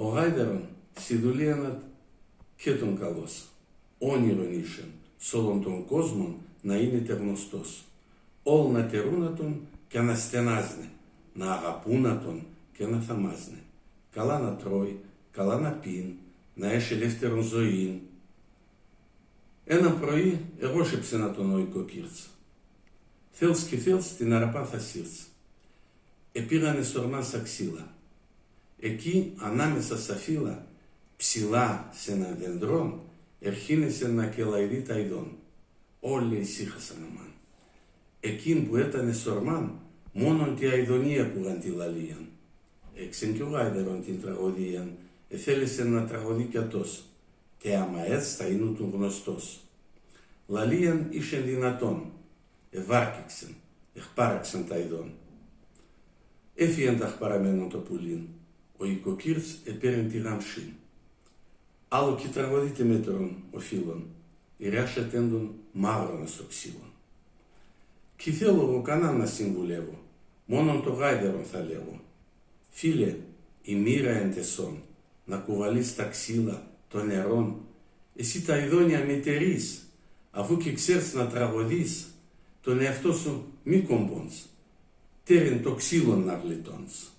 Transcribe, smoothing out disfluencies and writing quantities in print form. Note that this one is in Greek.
Ο γάιδερον συνδουλίανατ και τον καλός. Όνειρον ήσεν, σ' όλον τον κόσμον να είναι γνωστός. Όλ να τερούνα τον και να στενάζνε, να αγαπούνα τον και να θαμάζνε. Καλά να τρώει, καλά να πίν, να έχει ελεύθερον ζωήν. Ένα πρωί εγώ σέψαινα τον οικό κύρτς. Θέλς και θέλς την αραπάν θα σύρτς. Επήγανε σορμάν στα ξύλα. Εκεί ανάμεσα στα φύλλα, ψηλά σε έναν δεντρόν, ερχήνεσε να κελαϊδεί τα ειδών. Όλοι ησύχασαν αμάν. Εκείν που έτανε σορμάν, μόνον τη αηδονία ακούγαν τη λαλίαν. Έξεν κι ο γάιδερον την τραγωδίαν, εθέλεσε να τραγωδεί κι ατός, και άμα έτσι θα είναι του γνωστός. Λαλίαν είσεν δυνατόν, ευάρκηξεν, εχπάραξεν τα ειδών. Έφυγαν τα χπαραμένων το πουλίν, ο οικοκύρτς επέρεν τη γαμσίν. Άλλο κι τραγωδίτε μέτρον ο φίλων, ηρεάσια τέντον μαύρονα στο ξύλον. Κι θέλω εγώ κανένα να συμβουλεύω, μόνον το γάιδερον θα λέγω. Φίλε, η μοίρα εν τεσόν, να κουβαλείς τα ξύλα των νερών, εσύ τα ειδόνια μετερείς, αφού και ξέρεις να τραγωδείς, τον εαυτό σου μη κομπώνεις, τέρεν το ξύλον να γλιτώνεις.